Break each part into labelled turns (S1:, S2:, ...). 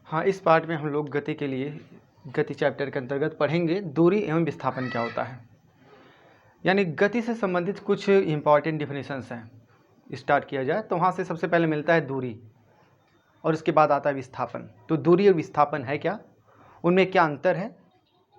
S1: हाँ, इस पार्ट में हम लोग गति के लिए गति चैप्टर के अंतर्गत पढ़ेंगे दूरी एवं विस्थापन क्या होता है। यानी गति से संबंधित कुछ इम्पॉर्टेंट डिफिनेशंस हैं। स्टार्ट किया जाए तो वहाँ से सबसे पहले मिलता है दूरी और उसके बाद आता है विस्थापन। तो दूरी और विस्थापन है क्या, उनमें क्या अंतर है,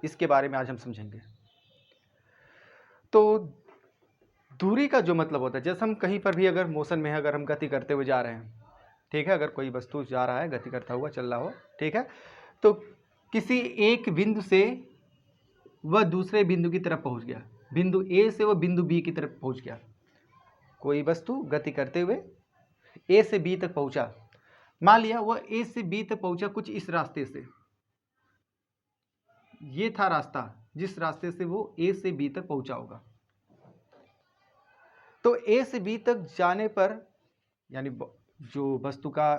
S1: इसके बारे में आज हम समझेंगे। तो दूरी का जो मतलब होता है, जैसे हम कहीं पर भी अगर मोशन में है, अगर हम गति करते हुए जा रहे हैं, ठीक है, अगर कोई वस्तु जा रहा है गति करता हुआ चल रहा हो, ठीक है, तो किसी एक बिंदु से वह दूसरे बिंदु की तरफ पहुंच गया, बिंदु ए से वह बिंदु बी की तरफ पहुंच गया। कोई वस्तु गति करते हुए ए से बी तक पहुंचा, मान लिया वह ए से बी तक पहुंचा कुछ इस रास्ते से, ये था रास्ता जिस रास्ते से वो ए से बी तक पहुंचा होगा। तो ए से बी तक जाने पर यानी जो वस्तु का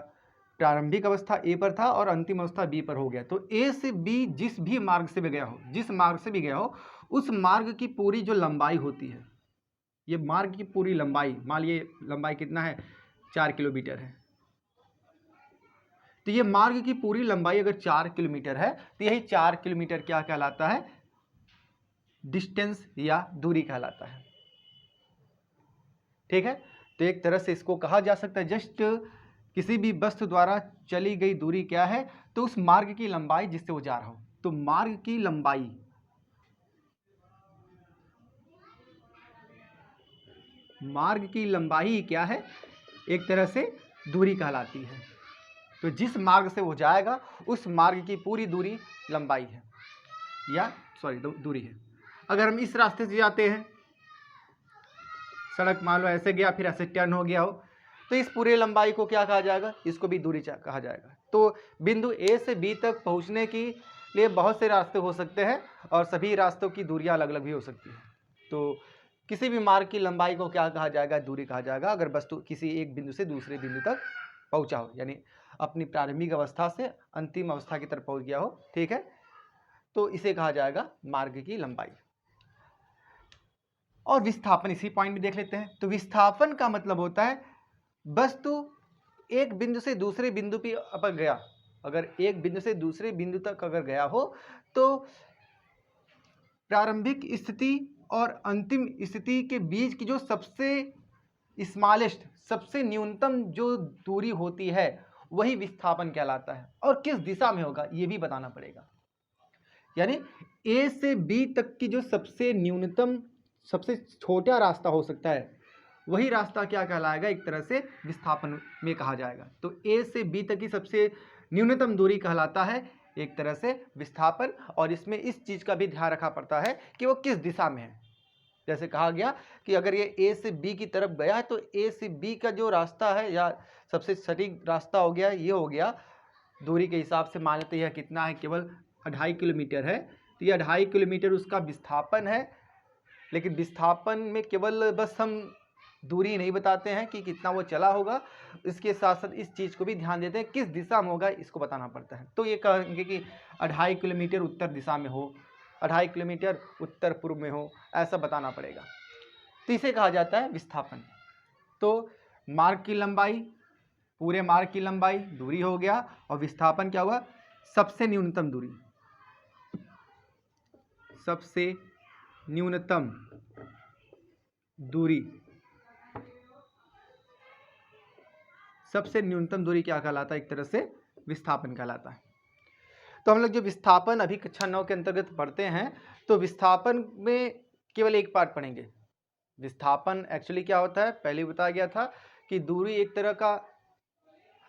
S1: प्रारंभिक अवस्था ए पर था और अंतिम अवस्था बी पर हो गया, तो ए से बी जिस भी मार्ग से भी गया हो, जिस मार्ग से भी गया हो, उस मार्ग की पूरी जो लंबाई होती है, ये मार्ग की पूरी लंबाई, मान लीजिए लंबाई कितना है, 4 किलोमीटर है, तो ये मार्ग की पूरी लंबाई अगर 4 किलोमीटर है तो यही 4 किलोमीटर क्या कहलाता है, डिस्टेंस या दूरी कहलाता है। ठीक है, तो एक तरह से इसको कहा जा सकता है जस्ट किसी भी वस्तु द्वारा चली गई दूरी क्या है, तो उस मार्ग की लंबाई जिससे वो जा रहा हो। तो मार्ग की लंबाई, मार्ग की लंबाई क्या है, एक तरह से दूरी कहलाती है। तो जिस मार्ग से वो जाएगा उस मार्ग की पूरी दूरी लंबाई है, या सॉरी दूरी है। अगर हम इस रास्ते से जाते हैं, सड़क मान लो ऐसे गया फिर ऐसे टर्न हो गया हो, तो इस पूरे लंबाई को क्या कहा जाएगा, इसको भी दूरी कहा जाएगा। तो बिंदु ए से बी तक पहुंचने के लिए बहुत से रास्ते हो सकते हैं और सभी रास्तों की दूरियां अलग अलग भी हो सकती है। तो किसी भी मार्ग की लंबाई को क्या कहा जाएगा, दूरी कहा जाएगा, अगर वस्तु किसी एक बिंदु से दूसरे बिंदु तक पहुंचा हो, यानी अपनी प्रारंभिक अवस्था से अंतिम अवस्था की तरफ पहुंच गया हो, ठीक है, तो इसे कहा जाएगा मार्ग की लंबाई। और विस्थापन इसी पॉइंट में देख लेते हैं। तो विस्थापन का मतलब होता है वस्तु एक बिंदु से दूसरे बिंदु पर गया, अगर एक बिंदु से दूसरे बिंदु तक अगर गया हो तो प्रारंभिक स्थिति और अंतिम स्थिति के बीच की जो सबसे स्मॉलेस्ट, सबसे न्यूनतम जो दूरी होती है वही विस्थापन कहलाता है। और किस दिशा में होगा ये भी बताना पड़ेगा, यानी ए से बी तक की जो सबसे न्यूनतम, सबसे छोटा रास्ता हो सकता है, वही रास्ता क्या कहलाएगा, एक तरह से विस्थापन में कहा जाएगा। तो ए से बी तक की सबसे न्यूनतम दूरी कहलाता है एक तरह से विस्थापन। और इसमें इस चीज़ का भी ध्यान रखना पड़ता है कि वो किस दिशा में है। जैसे कहा गया कि अगर ये ए से बी की तरफ गया है तो ए से बी का जो रास्ता है या सबसे सटीक रास्ता हो गया, ये हो गया दूरी के हिसाब से, मान लेते हैं कितना है, केवल 2.5 किलोमीटर है, तो ये 2.5 किलोमीटर उसका विस्थापन है। लेकिन विस्थापन में केवल बस हम दूरी नहीं बताते हैं कि कितना वो चला होगा, इसके साथ साथ इस चीज़ को भी ध्यान देते हैं किस दिशा में होगा, इसको बताना पड़ता है। तो ये कहेंगे कि 2.5 किलोमीटर उत्तर दिशा में हो, 2.5 किलोमीटर उत्तर पूर्व में हो, ऐसा बताना पड़ेगा। तो इसे कहा जाता है विस्थापन। तो मार्ग की लंबाई, पूरे मार्ग की लंबाई दूरी हो गया, और विस्थापन क्या हुआ, सबसे न्यूनतम दूरी, सबसे न्यूनतम दूरी, सबसे न्यूनतम दूरी क्या कहलाता है, एक तरह से विस्थापन कहलाता है। तो हम लोग जो विस्थापन अभी कक्षा 9 के अंतर्गत पढ़ते हैं, तो विस्थापन में केवल एक पार्ट पढ़ेंगे। विस्थापन एक्चुअली क्या होता है, पहले बताया गया था कि दूरी एक तरह का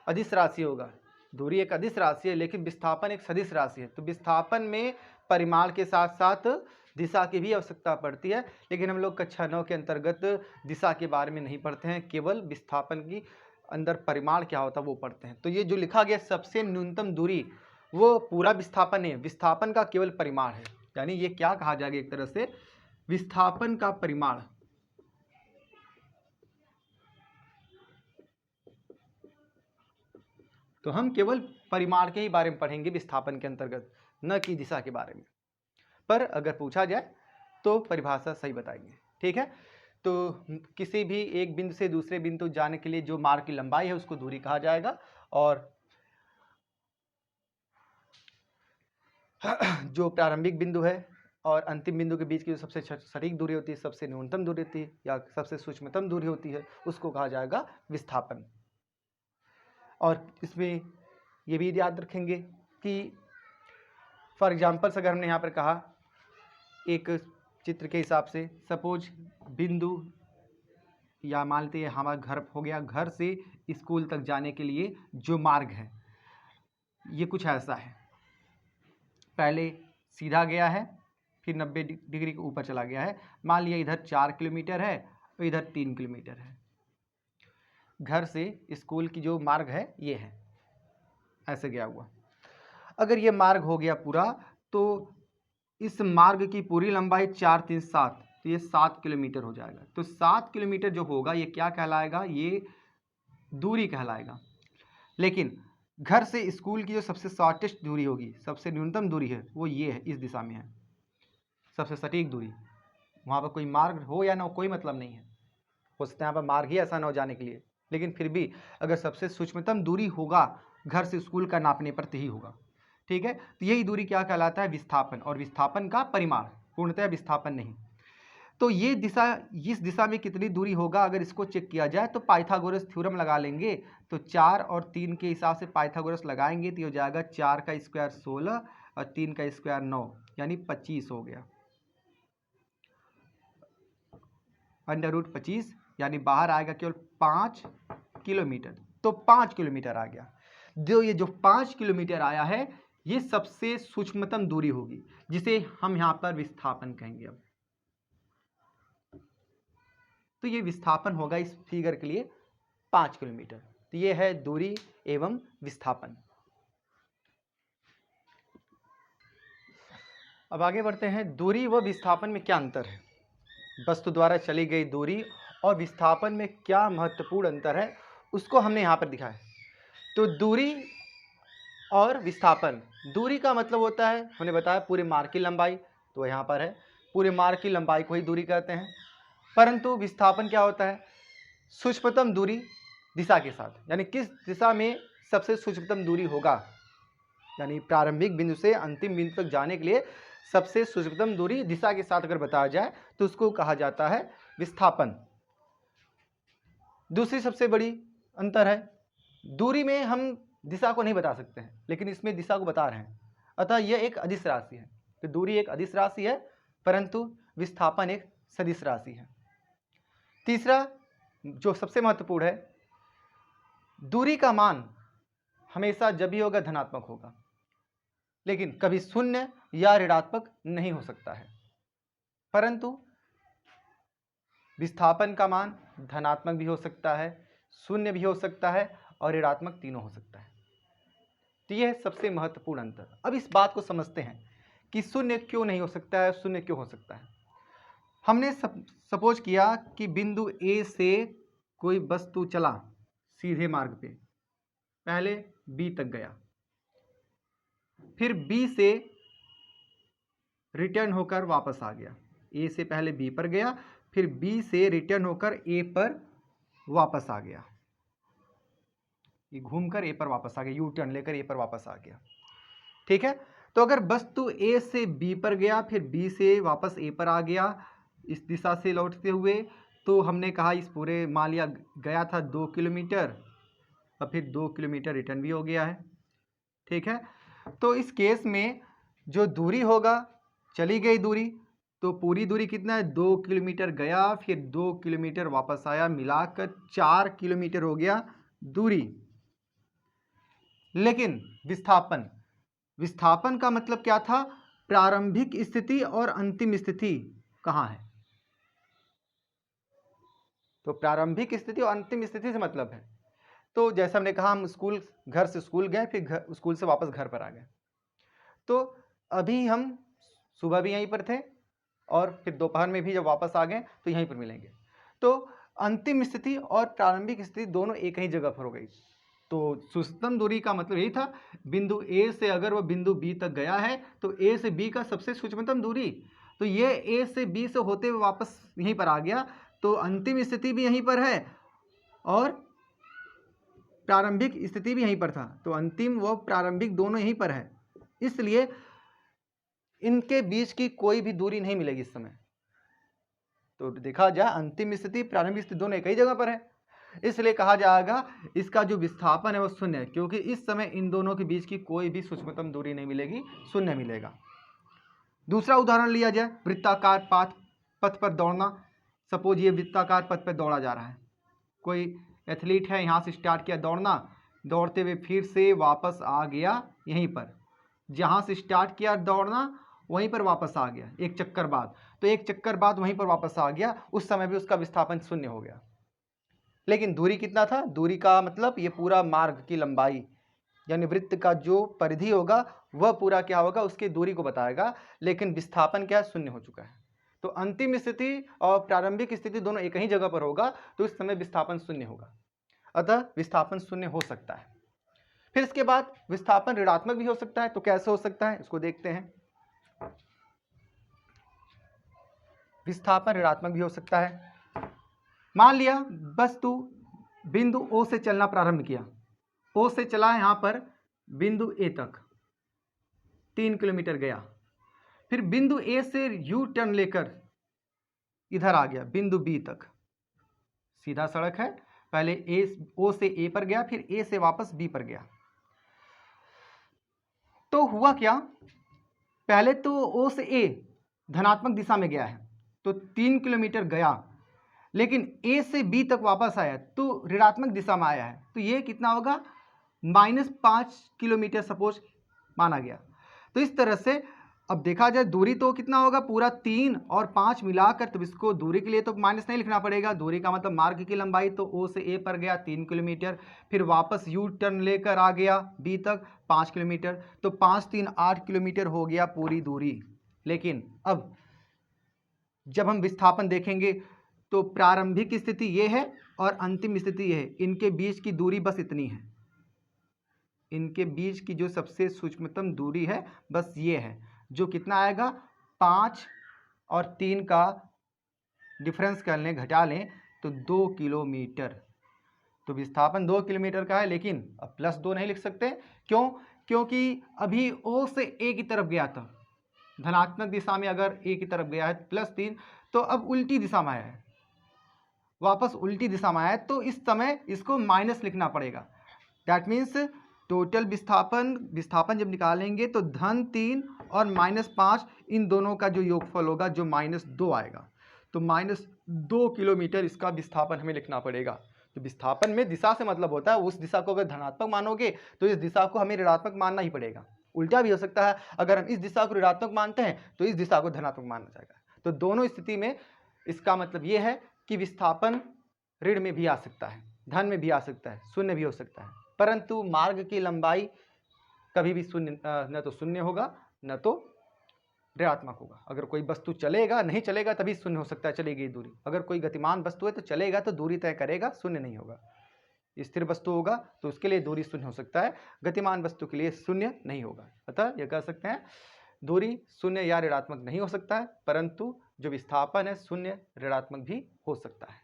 S1: अदिश राशि होगा, दूरी एक अदिश राशि है, लेकिन विस्थापन एक सदिश राशि है। तो विस्थापन में परिमाण के साथ साथ दिशा की भी आवश्यकता पड़ती है, लेकिन हम लोग कक्षा 9 के अंतर्गत दिशा के बारे में नहीं पढ़ते हैं, केवल विस्थापन की अंदर परिमाण क्या होता है वो पढ़ते हैं। तो ये जो लिखा गया सबसे न्यूनतम दूरी, वो पूरा विस्थापन है, विस्थापन का केवल परिमाण है, यानी ये क्या कहा जाएगा, एक तरह से विस्थापन का परिमाण। तो हम केवल परिमाण के ही बारे में पढ़ेंगे विस्थापन के अंतर्गत, न कि दिशा के बारे में। पर अगर पूछा जाए तो परिभाषा सही बताएंगे, ठीक है। तो किसी भी एक बिंदु से दूसरे बिंदु जाने के लिए जो मार्ग की लंबाई है उसको दूरी कहा जाएगा। और जो प्रारंभिक बिंदु है और अंतिम बिंदु के बीच की जो सबसे सटीक दूरी होती है, सबसे न्यूनतम दूरी होती है या सबसे सूक्ष्मतम दूरी होती है, उसको कहा जाएगा विस्थापन। और इसमें ये भी याद रखेंगे कि फॉर एग्जाम्पल अगर हमने यहाँ पर कहा एक चित्र के हिसाब से, सपोज बिंदु या मान लेते हैं हमारा घर हो गया, घर से स्कूल तक जाने के लिए जो मार्ग है ये कुछ ऐसा है। पहले सीधा गया है, फिर 90 डिग्री के ऊपर चला गया है। मान लिया इधर 4 किलोमीटर है और इधर 3 किलोमीटर है। घर से स्कूल की जो मार्ग है ये है, ऐसे गया हुआ। अगर ये मार्ग हो गया पूरा, तो इस मार्ग की पूरी लंबाई 4 3 7, तो ये 7 किलोमीटर हो जाएगा। तो 7 किलोमीटर जो होगा ये क्या कहलाएगा? ये दूरी कहलाएगा। लेकिन घर से स्कूल की जो सबसे शॉर्टेस्ट दूरी होगी, सबसे न्यूनतम दूरी है, वो ये है, इस दिशा में है, सबसे सटीक दूरी। वहाँ पर कोई मार्ग हो या ना हो कोई मतलब नहीं है, हो सकता है यहाँ पर मार्ग ही ऐसा ना हो जाने के लिए, लेकिन फिर भी अगर सबसे सूक्ष्मतम दूरी होगा घर से स्कूल का नापने पर तो ही होगा। ठीक है, तो यही दूरी क्या कहलाता है? विस्थापन। और विस्थापन का परिमाण, पूर्णतः विस्थापन नहीं। तो ये दिशा, इस दिशा में कितनी दूरी होगा अगर इसको चेक किया जाए तो पाइथागोरस थ्योरम लगा लेंगे। तो 4 और 3 के हिसाब से पाइथागोरस लगाएंगे तो ये हो जाएगा 4 का स्क्वायर 16 और 3 का स्क्वायर 9, यानी 25 हो गया, √25, यानी बाहर आएगा केवल 5 किलोमीटर। तो 5 किलोमीटर आ गया। जो 5 किलोमीटर आया है ये सबसे सूक्ष्मतम दूरी होगी, जिसे हम यहाँ पर विस्थापन कहेंगे। अब तो ये विस्थापन होगा इस फिगर के लिए 5 किलोमीटर। तो ये है दूरी एवं विस्थापन। अब आगे बढ़ते हैं, दूरी व विस्थापन में क्या अंतर है? वस्तु द्वारा चली गई दूरी और विस्थापन में क्या महत्वपूर्ण अंतर है, उसको हमने यहाँ पर दिखाया है। तो दूरी और विस्थापन, दूरी का मतलब होता है, हमने बताया पूरे मार्ग की लंबाई, तो यहाँ पर है पूरे मार्ग की लंबाई को ही दूरी कहते हैं। परंतु विस्थापन क्या होता है? सूक्ष्मतम दूरी दिशा के साथ, यानी किस दिशा में सबसे सूक्ष्मतम दूरी होगा, यानी प्रारंभिक बिंदु से अंतिम बिंदु तक जाने के लिए सबसे सूक्ष्मतम दूरी दिशा के साथ अगर बताया जाए तो उसको कहा जाता है विस्थापन। दूसरी सबसे बड़ी अंतर है, दूरी में हम दिशा को नहीं बता सकते हैं, लेकिन इसमें दिशा को बता रहे हैं, अतः यह एक अदिश राशि है। तो दूरी एक अदिश राशि है, परंतु विस्थापन एक सदिश राशि है। तीसरा जो सबसे महत्वपूर्ण है, दूरी का मान हमेशा जब भी होगा धनात्मक होगा, लेकिन कभी शून्य या ऋणात्मक नहीं हो सकता है। परंतु विस्थापन का मान धनात्मक भी हो सकता है, शून्य भी हो सकता है और ऋणात्मक, तीनों हो सकता है। तो यह है सबसे महत्वपूर्ण अंतर। अब इस बात को समझते हैं कि शून्य क्यों नहीं हो सकता है, शून्य क्यों हो सकता है। हमने सपोज किया कि बिंदु ए से कोई वस्तु चला सीधे मार्ग पे, पहले बी तक गया, फिर बी से रिटर्न होकर वापस आ गया। ए से पहले बी पर गया, फिर बी से रिटर्न होकर ए पर वापस आ गया, ये घूमकर ए पर वापस आ गया, यू टर्न लेकर ए पर वापस आ गया। ठीक है, तो अगर वस्तु ए से बी पर गया, फिर बी से वापस ए पर आ गया इस दिशा से लौटते हुए, तो हमने कहा इस पूरे, मान लिया गया था 2 किलोमीटर और फिर 2 किलोमीटर रिटर्न भी हो गया है। ठीक है, तो इस केस में जो दूरी होगा, चली गई दूरी, तो पूरी दूरी कितना है? 2 किलोमीटर गया, फिर 2 किलोमीटर वापस आया, मिलाकर 4 किलोमीटर हो गया दूरी। लेकिन विस्थापन, विस्थापन का मतलब क्या था? प्रारंभिक स्थिति और अंतिम स्थिति कहाँ है? तो प्रारंभिक स्थिति और अंतिम स्थिति से मतलब है, तो जैसा हमने कहा, हम स्कूल, घर से स्कूल गए, फिर स्कूल से वापस घर पर आ गए, तो अभी हम सुबह भी यहीं पर थे और फिर दोपहर में भी जब वापस आ गए तो यहीं पर मिलेंगे। तो अंतिम स्थिति और प्रारंभिक स्थिति दोनों एक ही जगह पर हो गई। तो सूक्ष्मतम दूरी का मतलब यही था, बिंदु ए से अगर वह बिंदु बी तक गया है तो ए से बी का सबसे सूक्ष्मतम दूरी, तो ये ए से बी से होते हुए वापस यहीं पर आ गया, तो अंतिम स्थिति भी यहीं पर है और प्रारंभिक स्थिति भी यहीं पर था, तो अंतिम व प्रारंभिक दोनों यहीं पर है। इसलिए इनके बीच की कोई भी दूरी नहीं मिलेगी इस समय। तो देखा जाए अंतिम स्थिति प्रारंभिक स्थिति दोनों एक ही जगह पर है, इसलिए कहा जाएगा इसका जो विस्थापन है वो शून्य है, क्योंकि इस समय इन दोनों के बीच की कोई भी सूक्ष्मतम दूरी नहीं मिलेगी, शून्य मिलेगा। दूसरा उदाहरण लिया जाए, वृत्ताकार पथ पर दौड़ना। सपोज ये वृत्ताकार पथ पर दौड़ा जा रहा है, कोई एथलीट है, यहाँ से स्टार्ट किया दौड़ना, दौड़ते हुए फिर से वापस आ गया यहीं पर, जहाँ से स्टार्ट किया दौड़ना वहीं पर वापस आ गया एक चक्कर बाद, तो एक चक्कर बाद वहीं पर वापस आ गया, उस समय भी उसका विस्थापन शून्य हो गया। लेकिन दूरी कितना था? दूरी का मतलब ये पूरा मार्ग की लंबाई, यानी वृत्त का जो परिधि होगा वह पूरा क्या होगा, उसकी दूरी को बताएगा, लेकिन विस्थापन क्या है? शून्य हो चुका है। तो अंतिम स्थिति और प्रारंभिक स्थिति दोनों एक ही जगह पर होगा, तो इस समय विस्थापन शून्य होगा, अतः विस्थापन शून्य हो सकता है। फिर इसके बाद विस्थापन ऋणात्मक भी हो सकता है, तो कैसे हो सकता है इसको देखते हैं। विस्थापन ऋणात्मक भी हो सकता है। मान लिया वस्तु बिंदु O से चलना प्रारंभ किया, O से चला यहाँ पर बिंदु A तक 3 किलोमीटर गया, फिर बिंदु A से यू टर्न लेकर इधर आ गया बिंदु B तक, सीधा सड़क है, पहले O से A पर गया, फिर A से वापस B पर गया। तो हुआ क्या, पहले तो O से A धनात्मक दिशा में गया है तो 3 किलोमीटर गया, लेकिन A से B तक वापस आया तो ऋणात्मक दिशा में आया है, तो ये कितना होगा, -5 किलोमीटर सपोज माना गया। तो इस तरह से अब देखा जाए दूरी तो कितना होगा, पूरा 3 और 5 मिलाकर, तो इसको दूरी के लिए तो माइनस नहीं लिखना पड़ेगा, दूरी का मतलब मार्ग की लंबाई, तो O से A पर गया 3 किलोमीटर, फिर वापस यू टर्न लेकर आ गया B तक 5 किलोमीटर, तो 5 3 8 किलोमीटर हो गया पूरी दूरी। लेकिन अब जब हम विस्थापन देखेंगे तो प्रारंभिक स्थिति ये है और अंतिम स्थिति ये है, इनके बीच की दूरी बस इतनी है, इनके बीच की जो सबसे सूक्ष्मतम दूरी है बस ये है, जो कितना आएगा, 5 और 3 का डिफरेंस कर लें, घटा लें तो 2 किलोमीटर। तो विस्थापन 2 किलोमीटर का है, लेकिन अब +2 नहीं लिख सकते, क्यों? क्योंकि अभी O से A की तरफ गया था, धनात्मक दिशा में अगर A की तरफ गया है +3, तो अब उल्टी दिशा में आया है, वापस उल्टी दिशा में आया है, तो इस समय इसको माइनस लिखना पड़ेगा। दैट मीन्स टोटल विस्थापन जब निकालेंगे तो -3 और -5 इन दोनों का जो योगफल होगा, जो -2 आएगा, तो -2 किलोमीटर इसका विस्थापन हमें लिखना पड़ेगा। तो विस्थापन में दिशा से मतलब होता है, उस दिशा को अगर धनात्मक मानोगे तो इस दिशा को हमें ऋणात्मक मानना ही पड़ेगा। उल्टा भी हो सकता है, अगर हम इस दिशा को ऋणात्मक मानते हैं तो इस दिशा को धनात्मक माना जाएगा। तो दोनों स्थिति में इसका मतलब ये है कि विस्थापन ऋण में भी आ सकता है, धन में भी आ सकता है, शून्य भी हो सकता है, परंतु मार्ग की लंबाई कभी भी शून्य न तो शून्य होगा न तो ऋणात्मक होगा। अगर कोई वस्तु चलेगा, नहीं चलेगा तभी शून्य हो सकता है, चलेगी दूरी। अगर कोई गतिमान वस्तु है तो चलेगा तो दूरी तय करेगा, शून्य नहीं होगा। स्थिर वस्तु होगा तो उसके लिए दूरी शून्य हो सकता है, गतिमान वस्तु के लिए शून्य नहीं होगा। अतः यह कह सकते हैं दूरी शून्य या ऋणात्मक नहीं हो सकता है, परंतु जो विस्थापन है शून्य ऋणात्मक भी हो सकता है।